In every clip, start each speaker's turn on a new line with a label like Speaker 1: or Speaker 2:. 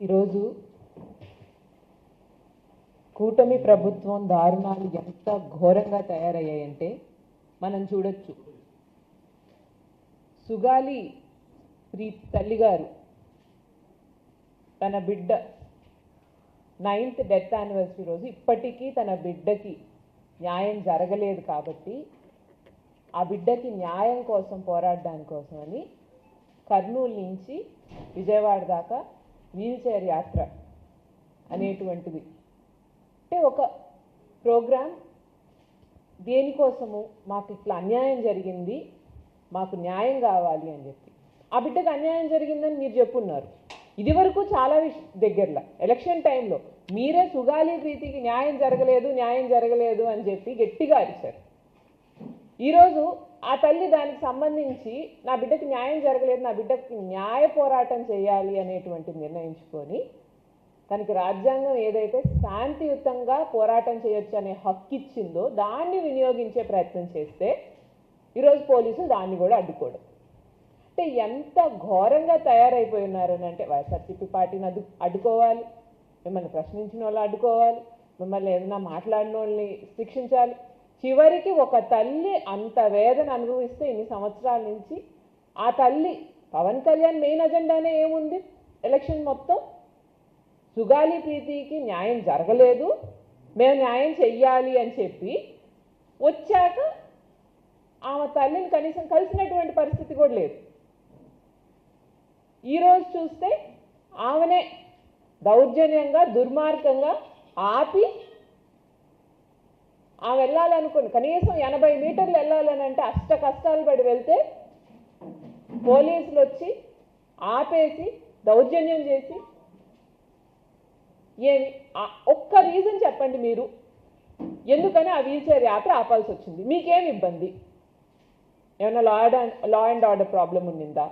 Speaker 1: ఈరోజు కూటమి ప్రభుత్వం దారుణాలు ఎంత ఘోరంగా తయారయ్యాయంటే మనం చూడొచ్చు. సుగాలి తల్లిగారు తన బిడ్డ 9th డెత్ యానివర్సరీ రోజు ఇప్పటికీ తన బిడ్డకి న్యాయం జరగలేదు కాబట్టి ఆ బిడ్డకి న్యాయం కోసం పోరాడడానికి కోసమని కర్నూలు నుంచి విజయవాడ దాకా వీల్చైర్ యాత్ర అనేటువంటిది అంటే ఒక ప్రోగ్రాం. దేనికోసము? మాకు ఇట్లా అన్యాయం జరిగింది, మాకు న్యాయం కావాలి అని చెప్పి. ఆ బిడ్డకు అన్యాయం జరిగిందని మీరు చెప్పున్నారు. ఇది వరకు చాలా దగ్గరలో ఎలక్షన్ టైంలో మీరే సుగాలి ప్రీతికి న్యాయం జరగలేదు అని చెప్పి గట్టిగా అరిచారు. ఈరోజు ఆ తల్లి దానికి సంబంధించి నా బిడ్డకి న్యాయం జరగలేదు, నా బిడ్డకి న్యాయ పోరాటం చేయాలి అనేటువంటి నిర్ణయించుకొని తనకి రాజ్యాంగం ఏదైతే శాంతియుతంగా పోరాటం చేయొచ్చు అనే హక్కు ఇచ్చిందో దాన్ని వినియోగించే ప్రయత్నం చేస్తే ఈరోజు పోలీసులు దాన్ని కూడా అడ్డుకోవడం. అంటే ఎంత ఘోరంగా తయారైపోయి ఉన్నారని అంటే వైఎస్ఆర్సీపీ పార్టీని అడ్డుకోవాలి, మిమ్మల్ని ప్రశ్నించిన వాళ్ళు అడ్డుకోవాలి, మిమ్మల్ని ఏదైనా మాట్లాడిన వాళ్ళని శిక్షించాలి. చివరికి ఒక తల్లి అంత వేదన అనుభవిస్తే ఇన్ని సంవత్సరాల నుంచి ఆ తల్లి పవన్ కళ్యాణ్ మెయిన్ అజెండానే ఏముంది ఎలక్షన్ మొత్తం? సుగాలి ప్రీతికి న్యాయం జరగలేదు, మేము న్యాయం చెయ్యాలి అని చెప్పి వచ్చాక ఆమె తల్లిని కనీసం కలిసినటువంటి పరిస్థితి కూడా లేదు. ఈరోజు చూస్తే ఆమెనే దౌర్జన్యంగా దుర్మార్గంగా ఆపి ఆమె వెళ్ళాలనుకుని కనీసం 80 మీటర్లు వెళ్ళాలని అంటే అష్ట కష్టాలు పడి వెళ్తే పోలీసులు వచ్చి ఆపేసి దౌర్జన్యం చేసి ఏమి ఒక్క రీజన్ చెప్పండి మీరు ఎందుకని ఆ వీల్చైర్ యాత్ర ఆపాల్సి వచ్చింది? మీకేమి ఇబ్బంది? ఏమైనా లా అండ్ ఆర్డర్ ప్రాబ్లం ఉండిందా?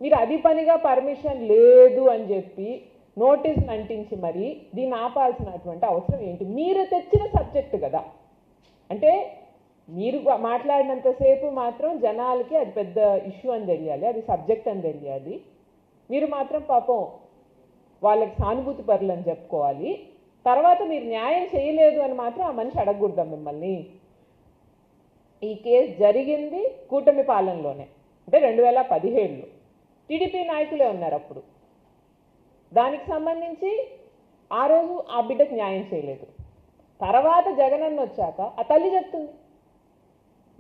Speaker 1: మీరు అది పనిగా పర్మిషన్ లేదు అని చెప్పి నోటీసులు అంటించి మరి దీన్ని ఆపాల్సినటువంటి అవసరం ఏంటి? మీరు తెచ్చిన సబ్జెక్టు కదా. అంటే మీరు మాట్లాడినంతసేపు మాత్రం జనాలకి అది పెద్ద ఇష్యూ అని తెలియాలి, అది సబ్జెక్ట్ అని తెలియాలి. మీరు మాత్రం పాపం వాళ్ళకి సానుభూతి పరులు అని చెప్పుకోవాలి. తర్వాత మీరు న్యాయం చేయలేదు అని మాత్రం ఆ మనిషి అడగకూడదాం మిమ్మల్ని. ఈ కేసు జరిగింది కూటమి పాలనలోనే, అంటే 2017లో టీడీపీ నాయకులే ఉన్నారు అప్పుడు. దానికి సంబంధించి ఆ రోజు ఆ బిడ్డకు న్యాయం చేయలేదు. తర్వాత జగనన్న వచ్చాక ఆ తల్లి చెప్తుంది,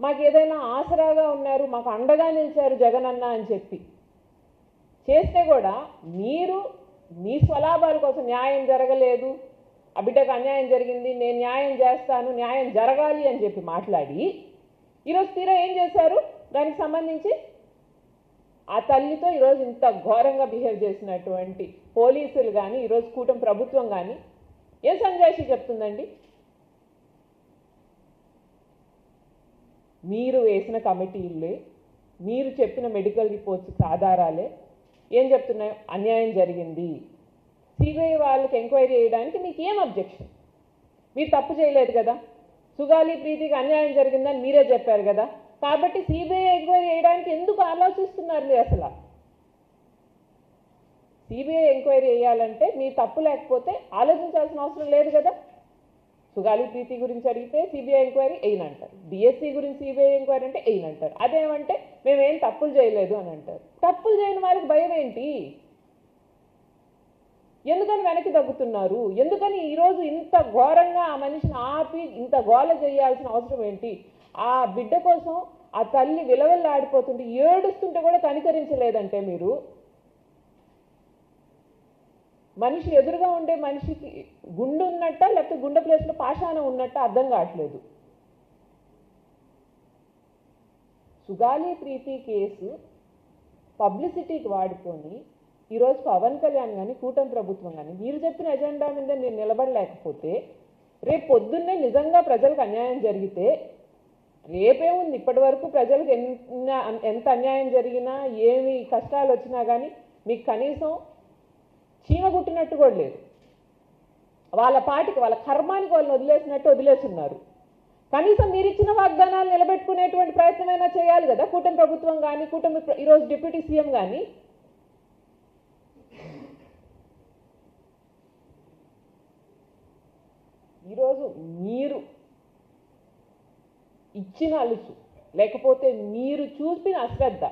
Speaker 1: మాకు ఏదైనా ఆసరాగా ఉన్నారు, మాకు అండగా నిలిచారు జగనన్న అని చెప్పి చేస్తే కూడా మీరు మీ స్వలాభాల కోసం న్యాయం జరగలేదు, ఆ బిడ్డకు అన్యాయం జరిగింది, నేను న్యాయం చేస్తాను, న్యాయం జరగాలి అని చెప్పి మాట్లాడి ఈరోజు తీరా ఏం చేశారు? దానికి సంబంధించి ఆ తల్లితో ఈరోజు ఇంత ఘోరంగా బిహేవ్ చేసినటువంటి పోలీసులు కానీ ఈరోజు కూటమి ప్రభుత్వం కానీ ఏ సంజాయిషి చెప్తుందండి? మీరు వేసిన కమిటీలే, మీరు చెప్పిన మెడికల్ రిపోర్ట్స్కి ఆధారాలే ఏం చెప్తున్నాయో అన్యాయం జరిగింది. సిబిఐ వాళ్ళకి ఎంక్వైరీ చేయడానికి మీకు ఏం అబ్జెక్షన్? మీరు తప్పు చేయలేదు కదా, సుగాలి ప్రీతికి అన్యాయం జరిగిందని మీరే చెప్పారు కదా, కాబట్టి సిబిఐ ఎంక్వైరీ చేయడానికి ఎందుకు ఆలోచిస్తున్నారు మీరు? అసలు సిబిఐ ఎంక్వైరీ చేయాలంటే మీ తప్పు లేకపోతే ఆలోచించాల్సిన అవసరం లేదు కదా. సుగాలి ప్రీతి గురించి అడిగితే సిబిఐ ఎంక్వైరీ అయినంటారు, డిఎస్సి గురించి సిబిఐ ఎంక్వైరీ అంటే అయినంటారు. అదేమంటే మేమేం తప్పులు చేయలేదు అని అంటారు. తప్పులు చేయని వారికి భయం ఏంటి? ఎందుకని వెనక్కి తగ్గుతున్నారు? ఎందుకని ఈరోజు ఇంత ఘోరంగా ఆ మనిషిని ఆపి ఇంత గోల చేయాల్సిన అవసరం ఏంటి? ఆ బిడ్డ కోసం ఆ తల్లి విలవెల్లాడిపోతుంటే ఏడుస్తుంటే కూడా కనికరించలేదంటే మీరు మనిషి ఎదురుగా ఉండే మనిషికి గుండె ఉన్నట్ట లేకపోతే గుండె ప్లేస్లో పాషాణం ఉన్నట్ట అర్థం కావట్లేదు. సుగాలి ప్రీతి కేసు పబ్లిసిటీకి వాడుకొని ఈరోజు పవన్ కళ్యాణ్ కానీ కూటమి ప్రభుత్వం కానీ మీరు చెప్పిన ఎజెండా మీద మీరు నిలబడలేకపోతే రేపు పొద్దున్నే నిజంగా ప్రజలకు అన్యాయం జరిగితే రేపేముంది? ఇప్పటి వరకు ప్రజలకు ఎంత అన్యాయం జరిగినా ఏమి కష్టాలు వచ్చినా కానీ మీకు కనీసం చీమ గుట్టినట్టు కూడా లేదు. వాళ్ళ పాటికి వాళ్ళ కర్మానికి వాళ్ళని వదిలేసినట్టు వదిలేస్తున్నారు. కనీసం మీరు ఇచ్చిన వాగ్దానాలు నిలబెట్టుకునేటువంటి ప్రయత్నమైనా చేయాలి కదా కూటమి ప్రభుత్వం కానీ, కూటమి ఈరోజు డిప్యూటీ సీఎం కానీ. ఈరోజు మీరు ఇచ్చిన అలుసు, లేకపోతే మీరు చూపిన అశ్రద్ధ,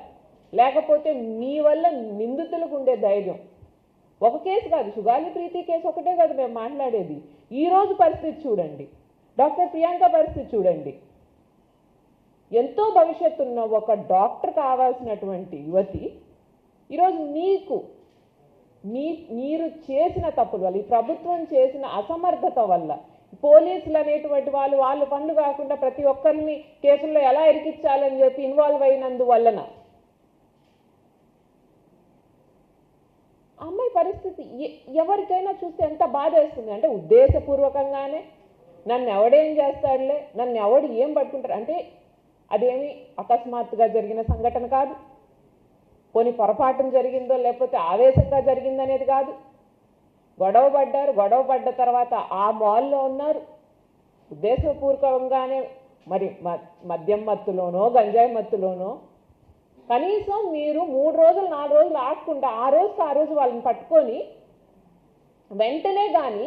Speaker 1: లేకపోతే మీ వల్ల నిందితులకు ఉండే ధైర్యం, ఒక కేసు కాదు, సుగాలి ప్రీతి కేసు ఒకటే కాదు మేము మాట్లాడేది. ఈరోజు పరిస్థితి చూడండి, డాక్టర్ ప్రియాంక పరిస్థితి చూడండి. ఎంతో భవిష్యత్తు ఉన్న ఒక డాక్టర్ కావాల్సినటువంటి యువతి ఈరోజు మీరు చేసిన తప్పుల వల్ల, ఈ ప్రభుత్వం చేసిన అసమర్థత వల్ల, పోలీసులు అనేటువంటి వాళ్ళ పనులు కాకుండా ప్రతి ఒక్కరిని కేసుల్లో ఎలా ఇరికించాలని చెప్పి ఇన్వాల్వ్ అయినందువలన అమ్మాయి పరిస్థితి ఎవరికైనా చూస్తే ఎంత బాధ వేస్తుంది అంటే, ఉద్దేశపూర్వకంగానే నన్ను ఎవడేం చేస్తాడులే, నన్ను ఎవడు ఏం పట్టుకుంటారు అంటే, అదేమి అకస్మాత్తుగా జరిగిన సంఘటన కాదు, పోనీ పొరపాటున జరిగిందో లేకపోతే ఆవేశంగా జరిగిందనేది కాదు. గొడవ పడ్డ తర్వాత ఆ మాల్లో ఉన్నారు, ఉద్దేశపూర్వకంగానే మరి మద్యం మత్తులోనో గంజాయి మత్తులోనో కనీసం మీరు 3 రోజులు 4 రోజులు ఆడకుండా ఆ రోజు వాళ్ళని పట్టుకొని వెంటనే కానీ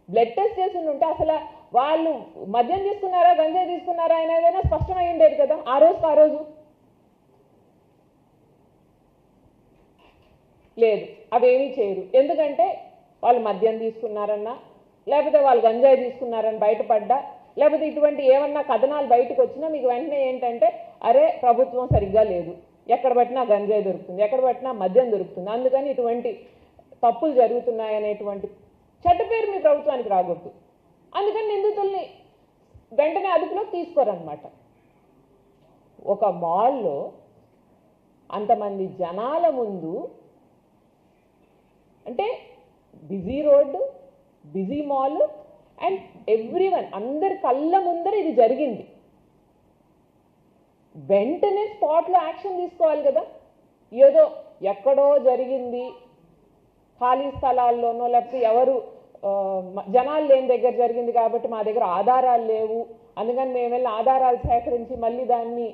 Speaker 1: బ్లడ్ టెస్ట్ చేసి ఉంటే అసలు వాళ్ళు మద్యం తీసుకున్నారా గంజాయి తీసుకున్నారా అనేదైనా స్పష్టమై ఉండేది కదా ఆ రోజు. లేదు, అవేమీ చేయరు. ఎందుకంటే వాళ్ళు మద్యం తీసుకున్నారన్నా, లేకపోతే వాళ్ళు గంజాయి తీసుకున్నారని బయటపడ్డా, లేకపోతే ఇటువంటి ఏమన్నా కథనాలు బయటకు వచ్చినా మీకు వెంటనే ఏంటంటే, అరే ప్రభుత్వం సరిగ్గా లేదు, ఎక్కడ పట్టినా గంజాయి దొరుకుతుంది, ఎక్కడ పట్టినా మద్యం దొరుకుతుంది, అందుకని ఇటువంటి తప్పులు జరుగుతున్నాయనేటువంటి చెడ్డ పేరు మీ ప్రభుత్వానికి రాకూడదు. అందుకని నిందితుల్ని వెంటనే అదుపులోకి తీసుకోరన్నమాట. ఒక మాల్లో అంతమంది జనాల ముందు, అంటే busy road, busy mall and everyone, అందరి కళ్ళ ముందర ఇది జరిగింది. వెంటనే స్పాట్లో యాక్షన్ తీసుకోవాలి కదా. ఏదో ఎక్కడో జరిగింది ఖాళీ స్థలాల్లోనో, లేకపోతే ఎవరు జనాలు లేని దగ్గర జరిగింది కాబట్టి మా దగ్గర ఆధారాలు లేవు, అందుకని మేము వెళ్ళి ఆధారాలు సేకరించి మళ్ళీ దాన్ని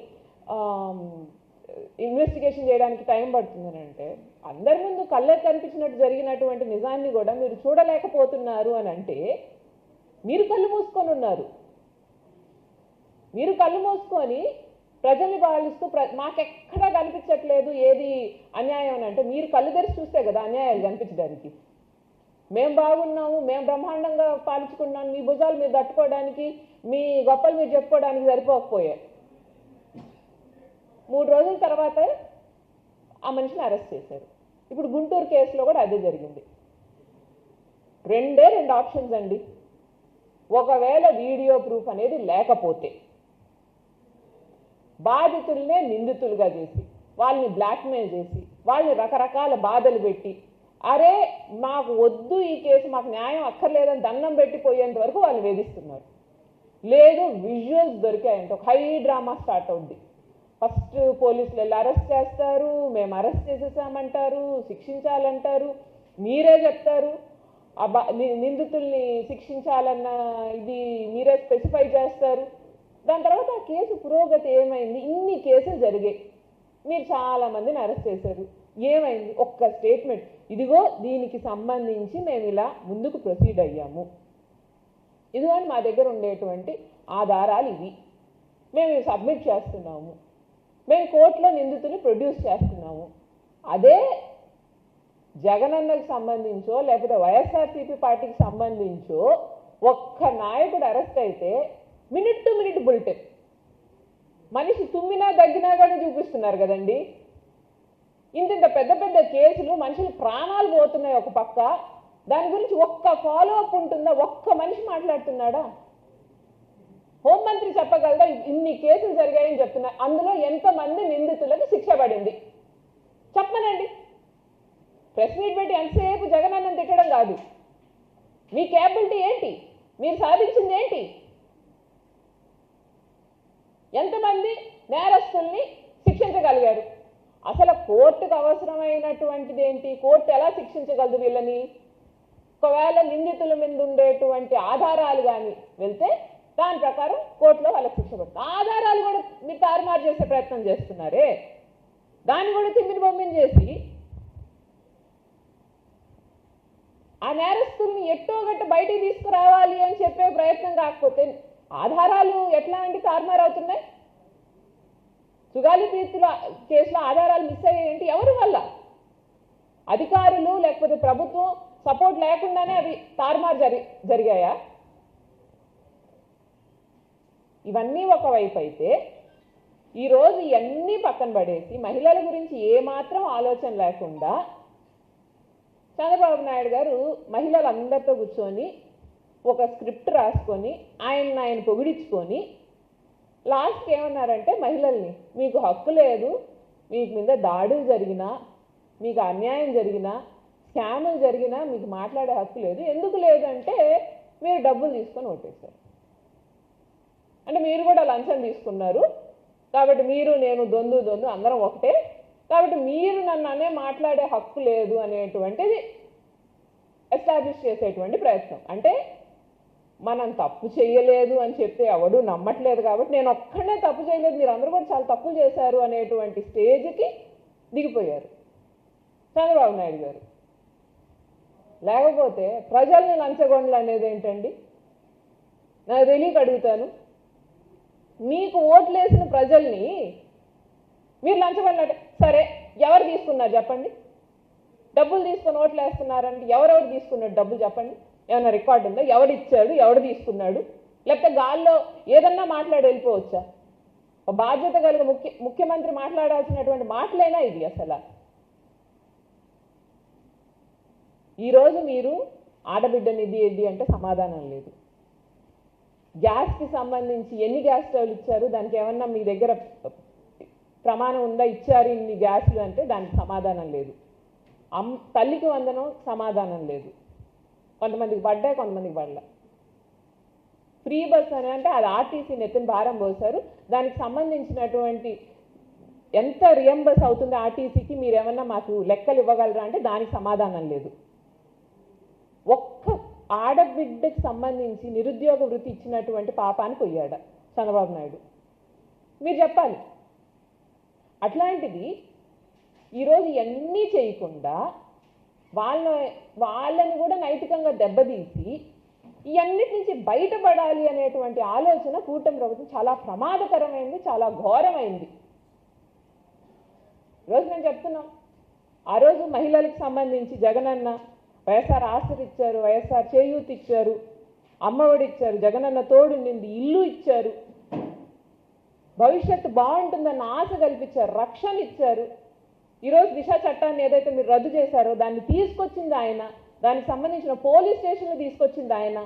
Speaker 1: ఇన్వెస్టిగేషన్ చేయడానికి టైం పడుతుందని అంటే, అందరి ముందు కళ్ళకు కనిపించినట్టు జరిగినటువంటి నిజాన్ని కూడా మీరు చూడలేకపోతున్నారు అని అంటే మీరు కళ్ళు మూసుకొని ఉన్నారు. మీరు కళ్ళు మూసుకొని ప్రజల్ని పాలిస్తూ మాకెక్కడా కనిపించట్లేదు ఏది అన్యాయం అని అంటే, మీరు కళ్ళు తెరిచి చూస్తే కదా అన్యాయాలు కనిపించడానికి. మేము బాగున్నాము, మేము బ్రహ్మాండంగా పాలించుకున్నాం, మీ భుజాలు మీరు తట్టుకోవడానికి, మీ గొప్పలు మీరు చెప్పుకోవడానికి సరిపోకపోయాయి. 3 రోజుల తర్వాత ఆ మనిషిని అరెస్ట్ చేశారు. ఇప్పుడు గుంటూరు కేసులో కూడా అదే జరిగింది. 2 ఆప్షన్స్ అండి. ఒకవేళ వీడియో ప్రూఫ్ అనేది లేకపోతే బాధితులనే నిందితులుగా చేసి, వాళ్ళని బ్లాక్మెయిల్ చేసి, వాళ్ళని రకరకాల బాధలు పెట్టి, అరే మాకు వద్దు ఈ కేసు, మాకు న్యాయం అక్కర్లేదని దండం పెట్టిపోయేంత వరకు వాళ్ళు వేధిస్తున్నారు. లేదు, విజువల్స్ దొరికాయంటే ఒక హై డ్రామా స్టార్ట్ అవుద్ది. ఫస్ట్ పోలీసులు వెళ్ళి అరెస్ట్ చేస్తారు, మేము అరెస్ట్ చేసేసామంటారు, శిక్షించాలంటారు, మీరే చెప్తారు నిందితుల్ని శిక్షించాలన్న ఇది మీరే స్పెసిఫై చేస్తారు. దాని తర్వాత ఆ కేసు పురోగతి ఏమైంది? ఇన్ని కేసులు జరిగాయి, మీరు చాలామందిని అరెస్ట్ చేశారు, ఏమైంది? ఒక్క స్టేట్మెంట్, ఇదిగో దీనికి సంబంధించి మేము ఇలా ముందుకు ప్రొసీడ్ అయ్యాము, ఇదిగోండి మా దగ్గర ఉండేటువంటి ఆధారాలు ఇవి, మేము ఇవి సబ్మిట్ చేస్తున్నాము, మేము కోర్టులో నిందితుని ప్రొడ్యూస్ చేస్తున్నాము. అదే జగనన్నకు సంబంధించో లేకపోతే వైఎస్ఆర్సీపీ పార్టీకి సంబంధించో ఒక్క నాయకుడు అరెస్ట్ అయితే మినిట్ టు మినిట్ బులెటిన్, మనిషి తుమ్మినా దగ్గినా కూడా చూపిస్తున్నారు కదండి. ఇంత పెద్ద పెద్ద కేసులు, మనుషులు ప్రాణాలు పోతున్నాయి ఒక పక్క, దాని గురించి ఒక్క ఫాలో అప్ ఉంటుందా? ఒక్క మనిషి మాట్లాడుతున్నాడా? హోంమంత్రి చెప్పగలదా ఇన్ని కేసులు జరిగాయని చెప్తున్నారు, అందులో ఎంతమంది నిందితులకు శిక్ష పడింది చెప్పమనండి. ప్రెస్ మీట్ పెట్టి ఎంతసేపు జగనన్నను తిట్టడం కాదు, మీ క్యాపబిలిటీ ఏంటి? మీరు సాధించింది ఏంటి? ఎంతమంది నేరస్తుల్ని శిక్షించగలిగారు? అసలు కోర్టుకు అవసరమైనటువంటిది ఏంటి? కోర్టు ఎలా శిక్షించగలదు వీళ్ళని? ఒకవేళ నిందితుల మీద ఉండేటువంటి ఆధారాలు కానీ వెళ్తే దాని ప్రకారం కోర్టులో వాళ్ళకి శిక్ష పడుతుంది. ఆధారాలు కూడా మీరు తారుమారు చేసే ప్రయత్నం చేస్తున్నారే, దాన్ని కూడా తిమ్మిని బొమ్మిని చేసి ఆ నేరస్తుల్ని ఎట్టోగట్టు బయటికి తీసుకురావాలి అని చెప్పే ప్రయత్నం కాకపోతే ఆధారాలు ఎట్లాంటి తారుమారవుతున్నాయి? సుగాలి తీర్పుల కేసులో ఆధారాలు మిస్ అయ్యేంటి ఎవరి వల్ల? అధికారులు లేకపోతే ప్రభుత్వం సపోర్ట్ లేకుండానే అవి తారుమారు జరిగాయా? ఇవన్నీ ఒకవైపు అయితే ఈరోజు ఇవన్నీ పక్కన పడేసి మహిళల గురించి ఏమాత్రం ఆలోచన లేకుండా చంద్రబాబు నాయుడు గారు మహిళలందరితో కూర్చొని ఒక స్క్రిప్ట్ రాసుకొని ఆయన పొగిడించుకొని లాస్ట్కి ఏమన్నారంటే మహిళల్ని మీకు హక్కు లేదు, మీకు మీద దాడులు జరిగినా, మీకు అన్యాయం జరిగినా, స్కాములు జరిగినా మీకు మాట్లాడే హక్కు లేదు. ఎందుకు లేదంటే మీరు డబ్బులు తీసుకొని ఓటేశారు. అంటే మీరు కూడా లంచం తీసుకున్నారు కాబట్టి మీరు నేను దొందు అందరం ఒకటే, కాబట్టి మీరు నన్ను మాట్లాడే హక్కు లేదు అనేటువంటిది ఎస్టాబ్లిష్ చేసేటువంటి ప్రయత్నం. అంటే మనం తప్పు చేయలేదు అని చెప్తే ఎవడు నమ్మట్లేదు కాబట్టి నేను ఒక్కడే తప్పు చేయలేదు, మీరు అందరూ కూడా చాలా తప్పులు చేశారు అనేటువంటి స్టేజ్కి దిగిపోయారు చంద్రబాబు నాయుడు గారు. లేకపోతే ప్రజల్ని లంచగొండలు అనేది ఏంటండి? నాకు తెలియక అడుగుతాను, మీకు ఓట్లేసిన ప్రజల్ని మీరు లంచగొండలంటే సరే ఎవరు తీసుకున్నారు చెప్పండి? డబ్బులు తీసుకొని ఓట్లు వేస్తున్నారంటే ఎవరెవరు తీసుకున్నాడు డబ్బులు చెప్పండి? ఏమైనా రికార్డు ఉందా? ఎవడు ఇచ్చాడు, ఎవడు తీసుకున్నాడు? లేకపోతే గాల్లో ఏదన్నా మాట్లాడి వెళ్ళిపోవచ్చా? బాధ్యత కలిగిన ముఖ్యమంత్రి మాట్లాడాల్సినటువంటి మాటలేనా ఇది? అసలు ఈరోజు మీరు ఆడబిడ్డనిది ఏది అంటే సమాధానం లేదు. గ్యాస్కి సంబంధించి ఎన్ని గ్యాస్ స్టవ్లు ఇచ్చారు, దానికి ఏమన్నా మీ దగ్గర ప్రమాణం ఉందా? ఇచ్చారు ఇన్ని గ్యాస్లు అంటే దానికి సమాధానం లేదు. తల్లికి వందనం సమాధానం లేదు. కొంతమందికి పడ్డాయి, కొంతమందికి పడలే. ఫ్రీ బస్ అని అంటే అది ఆర్టీసీ నెత్తిన భారం పోసారు. దానికి సంబంధించినటువంటి ఎంత రియంబర్స్ అవుతుంది ఆర్టీసీకి మీరు ఏమన్నా మాకు లెక్కలు ఇవ్వగలరా అంటే దానికి సమాధానం లేదు. ఒక్క ఆడబిడ్డకి సంబంధించి నిరుద్యోగ వృత్తి ఇచ్చినటువంటి పాపానికి పోయాడ చంద్రబాబు నాయుడు, మీరు చెప్పాలి. అట్లాంటిది ఈరోజు ఇవన్నీ చేయకుండా వాళ్ళని కూడా నైతికంగా దెబ్బతీసి ఇవన్నిటి నుంచి బయటపడాలి అనేటువంటి ఆలోచన కూటమి ప్రభుత్వం చాలా ప్రమాదకరమైంది, చాలా ఘోరమైంది. ఈరోజు నేను చెప్తున్నాం, ఆ రోజు మహిళలకు సంబంధించి జగనన్న వైఎస్ఆర్ ఆసరా ఇచ్చారు, వైఎస్ఆర్ చేయూత ఇచ్చారు, అమ్మఒడి ఇచ్చారు, జగనన్న తోడుండింది, ఇల్లు ఇచ్చారు, భవిష్యత్తు బాగుంటుందన్న ఆశ కల్పించారు, రక్షణ ఇచ్చారు. ఈరోజు దిశ చట్టాన్ని ఏదైతే మీరు రద్దు చేశారో దాన్ని తీసుకొచ్చింది ఆయన, దానికి సంబంధించిన పోలీస్ స్టేషన్లు తీసుకొచ్చింది ఆయన,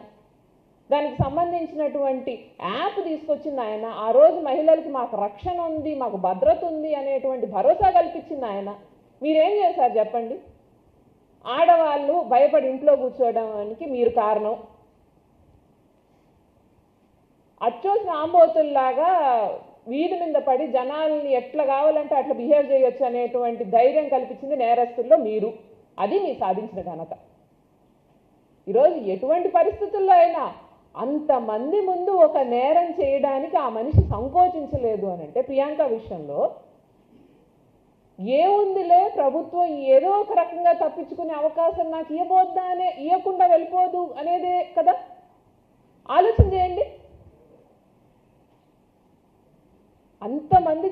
Speaker 1: దానికి సంబంధించినటువంటి యాప్ తీసుకొచ్చింది ఆయన. ఆ రోజు మహిళలకి మాకు రక్షణ ఉంది, మాకు భద్రత ఉంది అనేటువంటి భరోసా కల్పించింది ఆయన. మీరేం చేశారు చెప్పండి? ఆడవాళ్ళు భయపడి ఇంట్లో కూర్చోవడానికి మీరు కారణం. అచ్చోసిన ఆంబోతుల్లాగా వీధి మీద పడి జనాల్ని ఎట్లా కావాలంటే అట్లా బిహేవ్ చేయొచ్చు అనేటువంటి ధైర్యం కల్పించింది నేరస్తుల్లో మీరు. అది మీరు సాధించిన ఘనత. ఈరోజు ఎటువంటి పరిస్థితుల్లో అయినా అంతమంది ముందు ఒక నేరం చేయడానికి ఆ మనిషి సంకోచించలేదు అని అంటే ప్రియాంక విషయంలో ఏముందిలే, ప్రభుత్వం ఏదో ఒక రకంగా తప్పించుకునే అవకాశం నాకు ఇవ్వబోద్దా అనే, ఇవ్వకుండా వెళ్ళిపోదు అనేదే కదా. ఆలోచన చేయండి. అంతమంది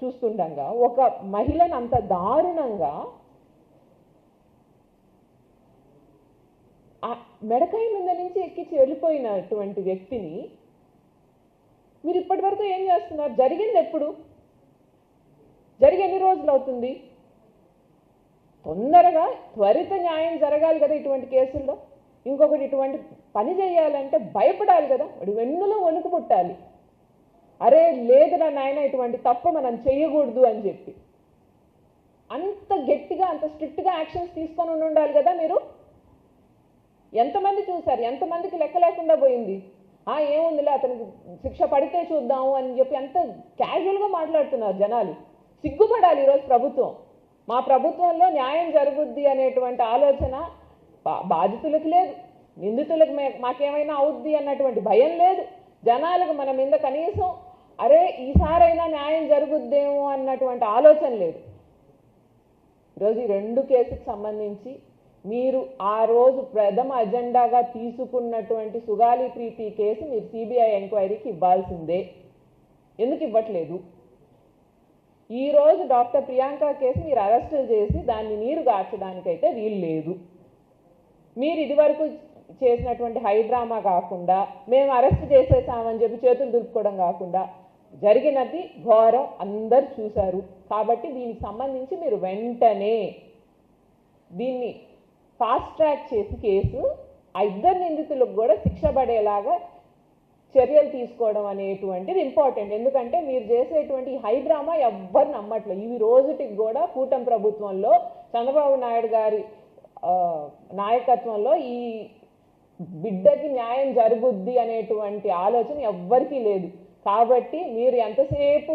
Speaker 1: చూస్తుండగా ఒక మహిళను అంత దారుణంగా మెడకాయ మీద నుంచి ఎక్కించి వెళ్ళిపోయినటువంటి వ్యక్తిని మీరు ఇప్పటి వరకు ఏం చేస్తున్నారు? జరిగింది ఎప్పుడు? జరిగి ఎన్ని రోజులు అవుతుంది? తొందరగా త్వరిత న్యాయం జరగాలి కదా ఇటువంటి కేసుల్లో. ఇంకొకటి ఇటువంటి పని చేయాలంటే భయపడాలి కదా, వాడి వెన్నులో వణుకు పుట్టాలి. అరే లేదురా నాయన ఇటువంటి తప్పు మనం చేయకూడదు అని చెప్పి అంత గట్టిగా అంత స్ట్రిక్ట్గా యాక్షన్స్ తీసుకొని ఉండాలి కదా మీరు. ఎంతమంది చూశారు? ఎంతమందికి లెక్క లేకుండా పోయింది. ఏముందిలే అతనికి శిక్ష పడితే చూద్దాము అని చెప్పి ఎంత క్యాజువల్గా మాట్లాడుతున్నారు జనాలు. సిగ్గుపడాలి ఈరోజు ప్రభుత్వం. మా ప్రభుత్వంలో న్యాయం జరుగుద్ది అనేటువంటి ఆలోచన బాధితులకు లేదు, నిందితులకు మాకేమైనా అవుద్ది అన్నటువంటి భయం లేదు. జనాలకు మన మీద కనీసం అరే ఈసారైనా న్యాయం జరుగుద్దేమో అన్నటువంటి ఆలోచన లేదు. ఈరోజు ఈ రెండు కేసుకు సంబంధించి మీరు ఆ రోజు ప్రథమ అజెండాగా తీసుకున్నటువంటి సుగాలి ప్రీతి కేసు మీరు సిబిఐ ఎంక్వైరీకి ఇవ్వాల్సిందే. ఎందుకు ఇవ్వట్లేదు? ఈరోజు డాక్టర్ ప్రియాంక కేసు మీరు అరెస్టులు చేసి దాన్ని నీరు గార్చడానికైతే వీలు లేదు. మీరు ఇదివరకు చేసినటువంటి హైడ్రామా కాకుండా మేము అరెస్ట్ చేసేసామని చెప్పి చేతులు దులుపుకోవడం కాకుండా జరిగినది ఘోరం, అందరు చూశారు. కాబట్టి దీనికి సంబంధించి మీరు వెంటనే దీన్ని ఫాస్ట్ ట్రాక్ చేసి కేసు ఆ ఇద్దరు నిందితులకు కూడా శిక్ష పడేలాగా చర్యలు తీసుకోవడం అనేటువంటిది ఇంపార్టెంట్. ఎందుకంటే మీరు చేసేటువంటి హైడ్రామా ఎవ్వరు నమ్మట్లేదు. ఇవి రోజుటికి కూడా కూటమి ప్రభుత్వంలో చంద్రబాబు నాయుడు గారి నాయకత్వంలో ఈ బిడ్డకి న్యాయం జరుగుద్ది అనేటువంటి ఆలోచన ఎవ్వరికీ లేదు. కాబట్టి మీరు ఎంతసేపు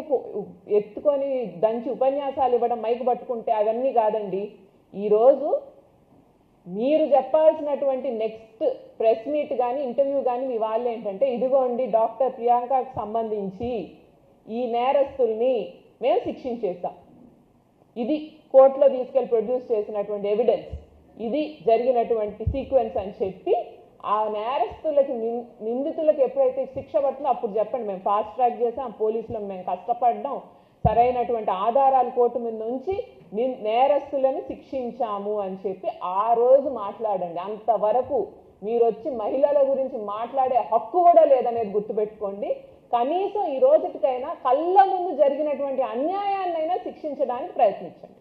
Speaker 1: ఎత్తుకొని దంచి ఉపన్యాసాలు ఇవ్వడం, మైకు పట్టుకుంటే అవన్నీ కాదండి. ఈరోజు మీరు చెప్పాల్సినటువంటి నెక్స్ట్ ప్రెస్ మీట్ కానీ ఇంటర్వ్యూ కానీ మీ వాళ్ళు ఏంటంటే, ఇదిగోండి డాక్టర్ ప్రియాంకకు సంబంధించి ఈ నేరస్తుల్ని మేము శిక్షించేస్తాం, ఇది కోర్టులో తీసుకెళ్ళి ప్రొడ్యూస్ చేసినటువంటి ఎవిడెన్స్, ఇది జరిగినటువంటి సీక్వెన్స్ అని చెప్పి ఆ నేరస్తులకి నిందితులకు ఎప్పుడైతే శిక్ష పడుతుందో అప్పుడు చెప్పండి, మేము ఫాస్ట్ ట్రాక్ చేసాం, పోలీసులు మేము కష్టపడ్డాం, సరైనటువంటి ఆధారాలు కోర్టు మీద నుంచి నేరస్తులను శిక్షించాము అని చెప్పి ఆ రోజు మాట్లాడండి. అంతవరకు మీరు వచ్చి మహిళల గురించి మాట్లాడే హక్కు కూడా లేదనేది గుర్తుపెట్టుకోండి. కనీసం ఈ రోజుకైనా కళ్ళ ముందు జరిగినటువంటి అన్యాయాన్నైనా శిక్షించడానికి ప్రయత్నించండి.